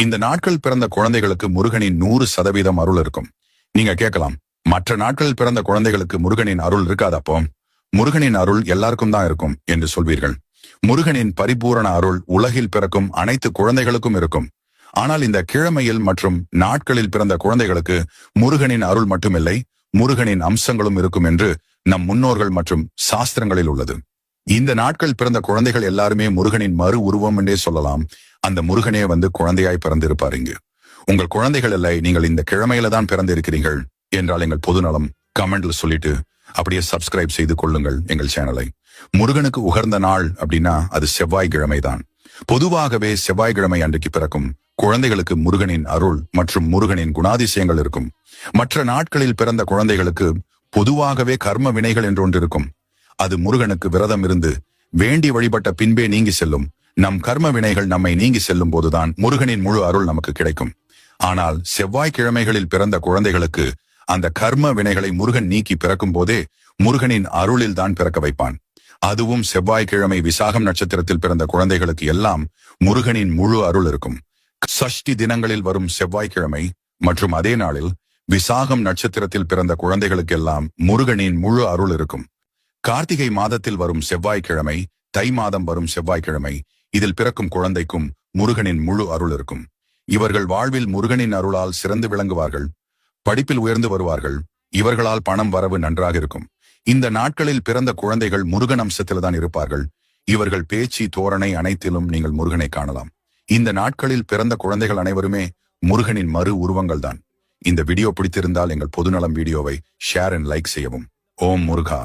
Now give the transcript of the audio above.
இந்த நாட்கள் பிறந்த குழந்தைகளுக்கு முருகனின் 100% அருள் இருக்கும். நீங்க கேட்கலாம், மற்ற நாட்களில் பிறந்த குழந்தைகளுக்கு முருகனின் அருள் இருக்காதப்போ? முருகனின் அருள் எல்லாருக்கும் தான் இருக்கும் என்று சொல்வீர்கள். முருகனின் பரிபூரண அருள் உலகில் பிறக்கும் அனைத்து குழந்தைகளுக்கும் இருக்கும். ஆனால் இந்த கிழமையில் மற்றும் நாட்களில் பிறந்த குழந்தைகளுக்கு முருகனின் அருள் மட்டுமில்லை, முருகனின் அம்சங்களும் இருக்கும் என்று நம் முன்னோர்கள் மற்றும் சாஸ்திரங்களில் உள்ளது. இந்த நாட்கள் பிறந்த குழந்தைகள் எல்லாருமே முருகனின் மறு உருவம் என்றே சொல்லலாம். அந்த முருகனே குழந்தையாய் பிறந்திருப்பார் இங்கு. உங்கள் குழந்தைகள் இல்லை, நீங்கள் இந்த கிழமையில தான் பிறந்திருக்கிறீர்கள் என்றால் எங்கள் பொதுநலம் கமெண்ட்ல சொல்லிட்டு அப்படியே சப்ஸ்கிரைப் செய்து கொள்ளுங்கள் எங்கள் சேனலை. முருகனுக்கு உகர்ந்த நாள் அப்படின்னா அது செவ்வாய்க்கிழமை தான். பொதுவாகவே செவ்வாய்க்கிழமை அன்றைக்கு பிறக்கும் குழந்தைகளுக்கு முருகனின் அருள் மற்றும் முருகனின் குணாதிசயங்கள் இருக்கும். மற்ற நாட்களில் பிறந்த குழந்தைகளுக்கு பொதுவாகவே கர்ம வினைகள் என்று ஒன்று இருக்கும். அது முருகனுக்கு விரதம் இருந்து வேண்டி வழிபட்ட பின்பே நீங்கி செல்லும். நம் கர்ம வினைகள் நம்மை நீங்கி செல்லும் போதுதான் முருகனின் முழு அருள் நமக்கு கிடைக்கும். ஆனால் செவ்வாய்க்கிழமைகளில் பிறந்த குழந்தைகளுக்கு அந்த கர்ம வினைகளை முருகன் நீக்கி பிறக்கும் போதே முருகனின் அருளில் தான் பிறக்க வைப்பான். அதுவும் செவ்வாய்க்கிழமை விசாகம் நட்சத்திரத்தில் பிறந்த குழந்தைகளுக்கு எல்லாம் முருகனின் முழு அருள் இருக்கும். சஷ்டி தினங்களில் வரும் செவ்வாய்க்கிழமை மற்றும் அதே நாளில் விசாகம் நட்சத்திரத்தில் பிறந்த குழந்தைகளுக்கு எல்லாம் முருகனின் முழு அருள் இருக்கும். கார்த்திகை மாதத்தில் வரும் செவ்வாய்க்கிழமை, தை மாதம் வரும் செவ்வாய்க்கிழமை, இதில் பிறக்கும் குழந்தைக்கும் முருகனின் முழு அருள் இருக்கும். இவர்கள் வாழ்வில் முருகனின் அருளால் சிறந்து விளங்குவார்கள், படிப்பில் உயர்ந்து வருவார்கள். இவர்களால் பணம் வரவு நன்றாக இருக்கும். இந்த நாட்களில் பிறந்த குழந்தைகள் முருகன் அம்சத்தில் தான் இருப்பார்கள். இவர்கள் பேச்சு தோரணை அனைத்திலும் நீங்கள் முருகனை காணலாம். இந்த நாட்களில் பிறந்த குழந்தைகள் அனைவருமே முருகனின் மறு உருவங்கள் தான். இந்த வீடியோ பிடித்திருந்தால் எங்கள் பொதுநலம் வீடியோவை ஷேர் அண்ட் லைக் செய்யவும். ஓம் முருகா.